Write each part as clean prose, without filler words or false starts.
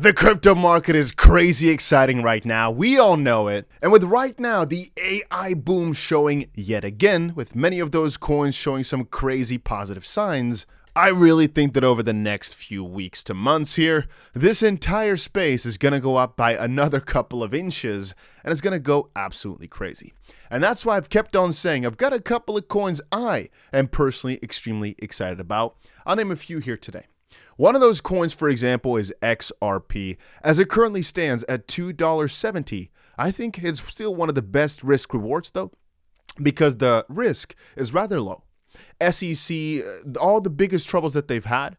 The crypto market is crazy exciting right now. We all know it. And with right now, the AI boom showing yet again, with many of those coins showing some crazy positive signs, I really think that over the next few weeks to months here, this entire space is going to go up by another couple of inches, and it's going to go absolutely crazy. And that's why I've kept on saying I've got a couple of coins I am personally extremely excited about. I'll name a few here today. One of those coins, for example, is XRP. As it currently stands at $2.70, I think it's still one of the best risk rewards though, because the risk is rather low. SEC, all the biggest troubles that they've had,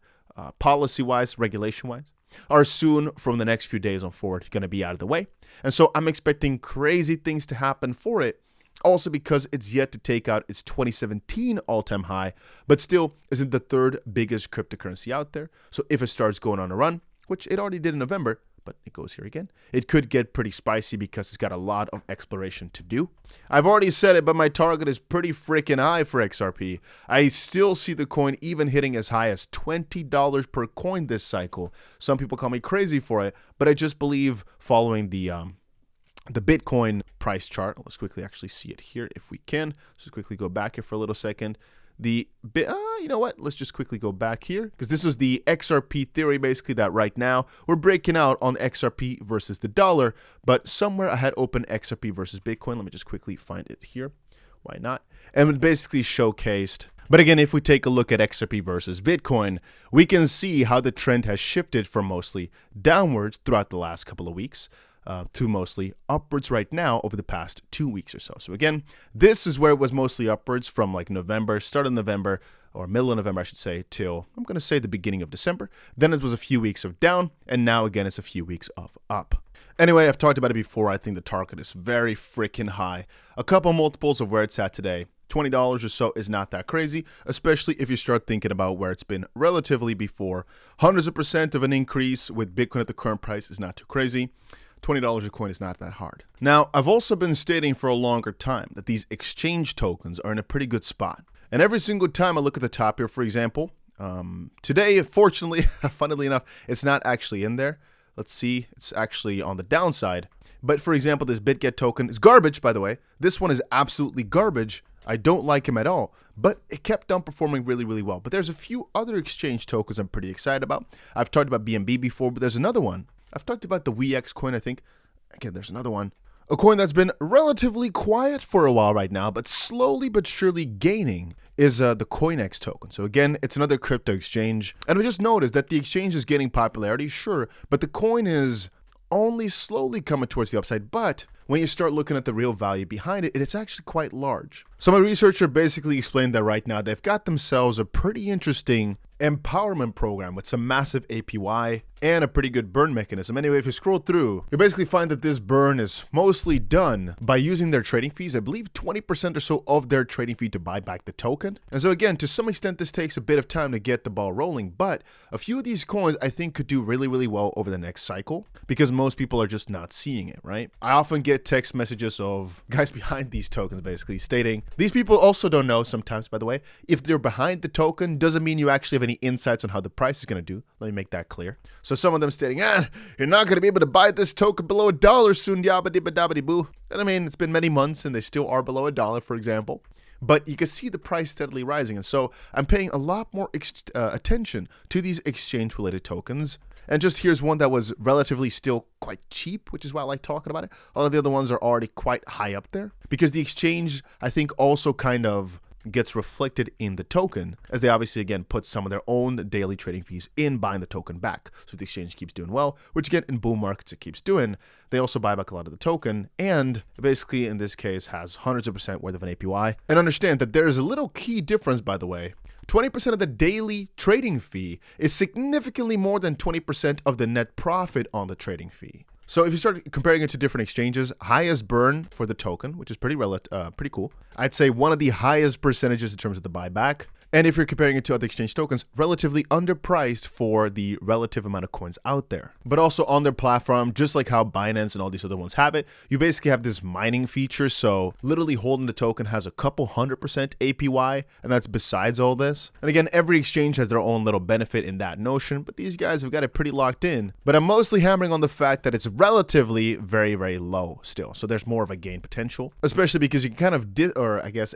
policy-wise, regulation-wise, are soon from the next few days on forward going to be out of the way. And so I'm expecting crazy things to happen for it. Also because it's yet to take out its 2017 all-time high, but still isn't the third biggest cryptocurrency out there. So if it starts going on a run, which it already did in November, but it goes here again, it could get pretty spicy because it's got a lot of exploration to do. I've already said it, but my target is pretty freaking high for XRP. I still see the coin even hitting as high as $20 per coin this cycle. Some people call me crazy for it, but I just believe following the Bitcoin price chart. Let's quickly actually see it here if we can. Let's just quickly go back here for a little second. You know what? Let's just quickly go back here because this was the XRP theory, basically that right now we're breaking out on XRP versus the dollar, but somewhere I had open XRP versus Bitcoin. Let me just quickly find it here. Why not? And it basically showcased. But again, if we take a look at XRP versus Bitcoin, we can see how the trend has shifted from mostly downwards throughout the last couple of weeks to mostly upwards right now over the past 2 weeks or so. So again, this is where it was mostly upwards from like November, start of November, or middle of November, I should say, till I'm going to say the beginning of December. Then it was a few weeks of down, and now again, it's a few weeks of up. Anyway, I've talked about it before. I think the target is very freaking high. A couple multiples of where it's at today. $20 or so is not that crazy, especially if you start thinking about where it's been relatively before. Hundreds of % of an increase with Bitcoin at the current price is not too crazy. $20 a coin is not that hard. Now, I've also been stating for a longer time that these exchange tokens are in a pretty good spot. And every single time I look at the top here, for example, today, fortunately, funnily enough, it's not actually in there. Let's see, it's actually on the downside. But for example, this BitGet token is garbage, by the way. This one is absolutely garbage. I don't like him at all, but it kept on performing really, really well. But there's a few other exchange tokens I'm pretty excited about. I've talked about BNB before, but there's another one. I've talked about the WEX coin, I think. Again, there's another one. A coin that's been relatively quiet for a while right now, but slowly but surely gaining is the CoinEx token. So again, it's another crypto exchange. And we just noticed that the exchange is gaining popularity, sure, but the coin is only slowly coming towards the upside. But when you start looking at the real value behind it, it's actually quite large. So my researcher basically explained that right now they've got themselves a pretty interesting empowerment program with some massive APY and a pretty good burn mechanism. Anyway, if you scroll through, you basically find that this burn is mostly done by using their trading fees. I believe 20% or so of their trading fee to buy back the token. And so again, to some extent, this takes a bit of time to get the ball rolling, but a few of these coins I think could do really, really well over the next cycle because most people are just not seeing it, right? I often get text messages of guys behind these tokens basically stating, these people also don't know sometimes, by the way, if they're behind the token doesn't mean you actually have any insights on how the price is going to do. Let me make that clear. So some of them stating, you're not going to be able to buy this token below $1 soon, _boo. And I mean, it's been many months and they still are below $1, for example. But you can see the price steadily rising. And so I'm paying a lot more attention to these exchange-related tokens. And just here's one that was relatively still quite cheap, which is why I like talking about it. All of the other ones are already quite high up there. Because the exchange, I think, also kind of gets reflected in the token, as they obviously, again, put some of their own daily trading fees in buying the token back. So the exchange keeps doing well, which again, in bull markets, it keeps doing. They also buy back a lot of the token, and basically, in this case, has hundreds of % worth of an APY. And understand that there is a little key difference, by the way. 20% of the daily trading fee is significantly more than 20% of the net profit on the trading fee. So if you start comparing it to different exchanges, highest burn for the token, which is pretty cool. I'd say one of the highest percentages in terms of the buyback. And if you're comparing it to other exchange tokens, relatively underpriced for the relative amount of coins out there. But also on their platform, just like how Binance and all these other ones have it, you basically have this mining feature. So literally holding the token has a couple 100% APY, and that's besides all this. And again, every exchange has their own little benefit in that notion, but these guys have got it pretty locked in. But I'm mostly hammering on the fact that it's relatively very, very low still. So there's more of a gain potential, especially because you can kind of,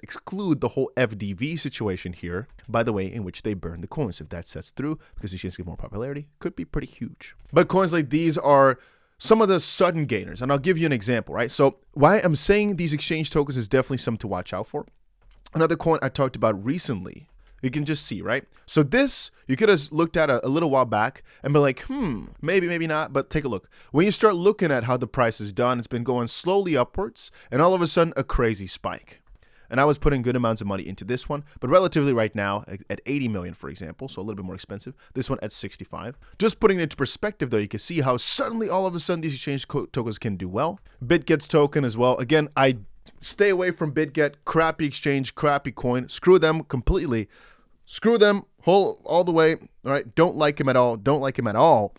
exclude the whole FDV situation here, by the way, in which they burn the coins. If that sets through, because the exchange get more popularity, could be pretty huge. But coins like these are some of the sudden gainers, and I'll give you an example, right? So why I'm saying these exchange tokens is definitely something to watch out for. Another coin I talked about recently, you can just see, right? So this, you could have looked at a little while back and be like, maybe, maybe not, but take a look. When you start looking at how the price is done, it's been going slowly upwards, and all of a sudden, a crazy spike. And I was putting good amounts of money into this one, but relatively right now at 80 million, for example, so a little bit more expensive. This one at 65. Just putting it into perspective, though, you can see how suddenly all of a sudden these exchange tokens can do well. BitGet's token as well. Again, I stay away from BitGet, crappy exchange, crappy coin. Screw them completely. Screw them all the way. All right, don't like him at all. Don't like him at all.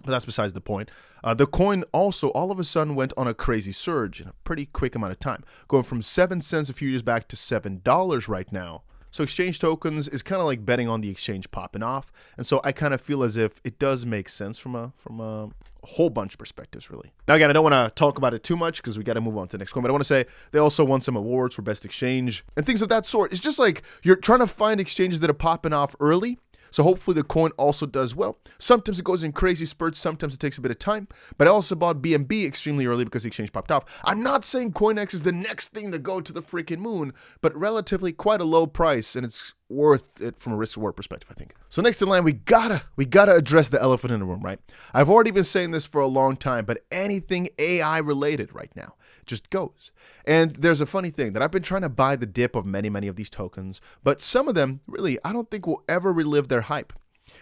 But that's besides the point. The coin also all of a sudden went on a crazy surge in a pretty quick amount of time, going from 7 cents a few years back to $7 right now. So exchange tokens is kind of like betting on the exchange popping off. And so I kind of feel as if it does make sense from a whole bunch of perspectives, really. Now, again, I don't want to talk about it too much because we got to move on to the next coin. But I want to say they also won some awards for best exchange and things of that sort. It's just like you're trying to find exchanges that are popping off early. So hopefully the coin also does well. Sometimes it goes in crazy spurts. Sometimes it takes a bit of time. But I also bought BNB extremely early because the exchange popped off. I'm not saying CoinEx is the next thing to go to the freaking moon, but relatively quite a low price, and it's worth it from a risk-reward perspective, I think. So next in line, we gotta address the elephant in the room, right? I've already been saying this for a long time, but anything AI related right now just goes. And there's a funny thing that I've been trying to buy the dip of many of these tokens, but some of them really I don't think will ever relive their hype.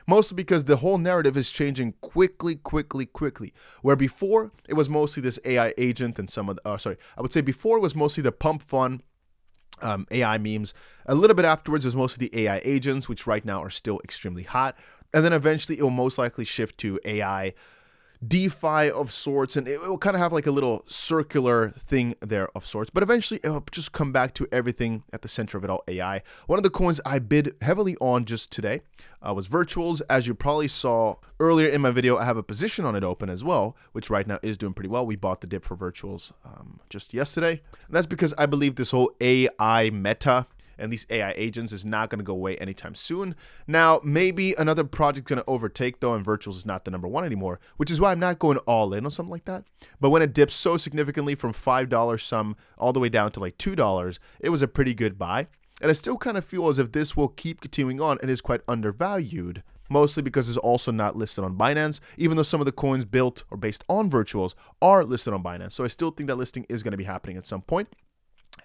Mostly because the whole narrative is changing quickly. Where before it was mostly this AI agent and some of the, I would say before it was mostly the pump fund AI memes. A little bit afterwards it was mostly the AI agents, which right now are still extremely hot. And then eventually it will most likely shift to AI DeFi of sorts, and it will kind of have like a little circular thing there of sorts, but eventually it will just come back to everything at the center of it all, AI. One of the coins I bid heavily on just today was Virtuals. As you probably saw earlier in my video, I have a position on it open as well, which right now is doing pretty well. We bought the dip for Virtuals just yesterday, and that's because I believe this whole AI meta and these AI agents is not going to go away anytime soon. Now, maybe another project's going to overtake, though, and Virtuals is not the #1 anymore, which is why I'm not going all in on something like that. But when it dips so significantly from $5 some all the way down to like $2, it was a pretty good buy. And I still kind of feel as if this will keep continuing on and is quite undervalued, mostly because it's also not listed on Binance, even though some of the coins built or based on Virtuals are listed on Binance. So I still think that listing is going to be happening at some point.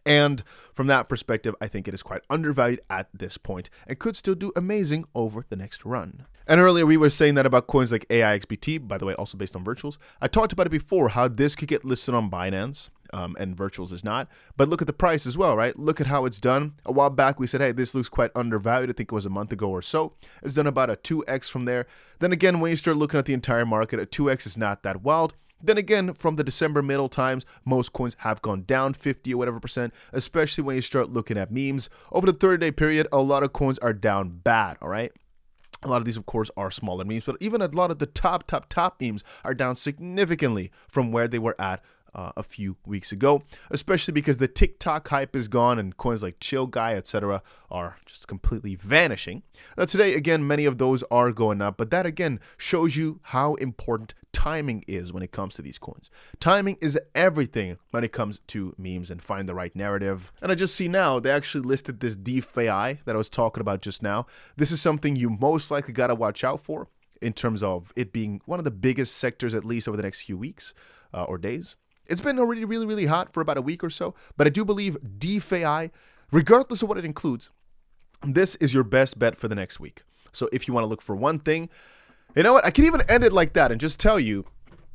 And from that perspective, I think it is quite undervalued at this point and could still do amazing over the next run. And earlier we were saying that about coins like AIXBT, by the way, also based on Virtuals. I talked about it before, how this could get listed on Binance and Virtuals is not. But look at the price as well, right? Look at how it's done. A while back we said, hey, this looks quite undervalued. I think it was a month ago or so. It's done about a 2x from there. Then again, when you start looking at the entire market, a 2x is not that wild. Then again, from the December middle times, most coins have gone down 50 or whatever %, especially when you start looking at memes. Over the 30-day period, a lot of coins are down bad, all right? A lot of these, of course, are smaller memes, but even a lot of the top memes are down significantly from where they were at a few weeks ago, especially because the TikTok hype is gone and coins like Chill Guy, etc. are just completely vanishing. Now today, again, many of those are going up, but that again shows you how important timing is when it comes to these coins. Timing is everything when it comes to memes and find the right narrative. And I just see now they actually listed this DeFAI that I was talking about just now. This is something you most likely gotta watch out for in terms of it being one of the biggest sectors, at least over the next few weeks or days. It's been already really hot for about a week or so, but I do believe DeFAI, regardless of what it includes, this is your best bet for the next week. So if you want to look for one thing, you know what? I can even end it like that and just tell you,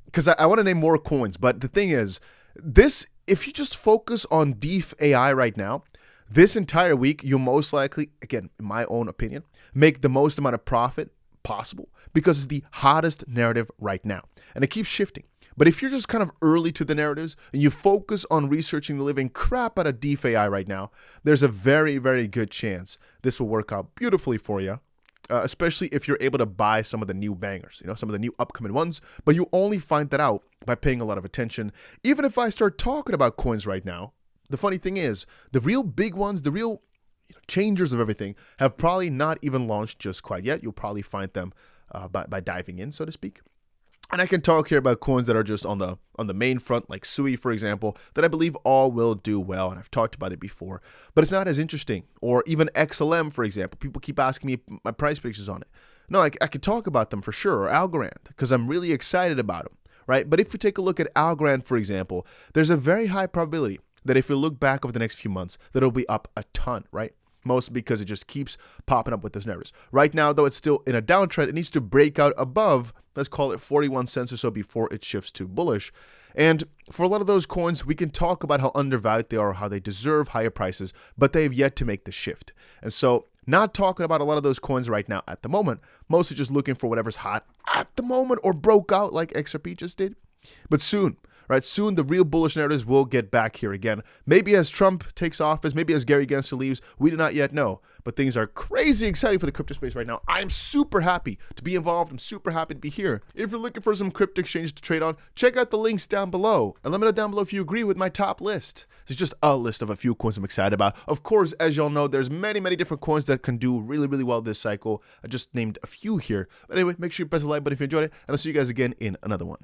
because I want to name more coins, but the thing is, this, if you just focus on DeFAI right now, this entire week, you'll most likely, again, in my own opinion, make the most amount of profit possible because it's the hottest narrative right now. And it keeps shifting. But if you're just kind of early to the narratives and you focus on researching the living crap out of DeFAI right now, there's a very, very good chance this will work out beautifully for you. Especially if you're able to buy some of the new bangers, some of the new upcoming ones, but you only find that out by paying a lot of attention. Even if I start talking about coins right now, the funny thing is, the real big ones, the real changers of everything have probably not even launched just quite yet. You'll probably find them by diving in, so to speak. And I can talk here about coins that are just on the main front, like SUI, for example, that I believe all will do well, and I've talked about it before, but it's not as interesting. Or even XLM, for example. People keep asking me my price predictions on it. No, I could talk about them for sure, or Algorand, because I'm really excited about them, right? But if we take a look at Algorand, for example, there's a very high probability that if you look back over the next few months, that it'll be up a ton, right? Mostly because it just keeps popping up with those narratives. Right now, though, it's still in a downtrend. It needs to break out above, let's call it 41 cents or so before it shifts to bullish. And for a lot of those coins, we can talk about how undervalued they are, how they deserve higher prices, but they have yet to make the shift. And so not talking about a lot of those coins right now at the moment, mostly just looking for whatever's hot at the moment or broke out like XRP just did. But soon, right? Soon the real bullish narratives will get back here again. Maybe as Trump takes office, maybe as Gary Gensler leaves, we do not yet know. But things are crazy exciting for the crypto space right now. I'm super happy to be involved. I'm super happy to be here. If you're looking for some crypto exchanges to trade on, check out the links down below. And let me know down below if you agree with my top list. This is just a list of a few coins I'm excited about. Of course, as y'all know, there's many, many different coins that can do really, really well this cycle. I just named a few here. But anyway, make sure you press the like button if you enjoyed it. And I'll see you guys again in another one.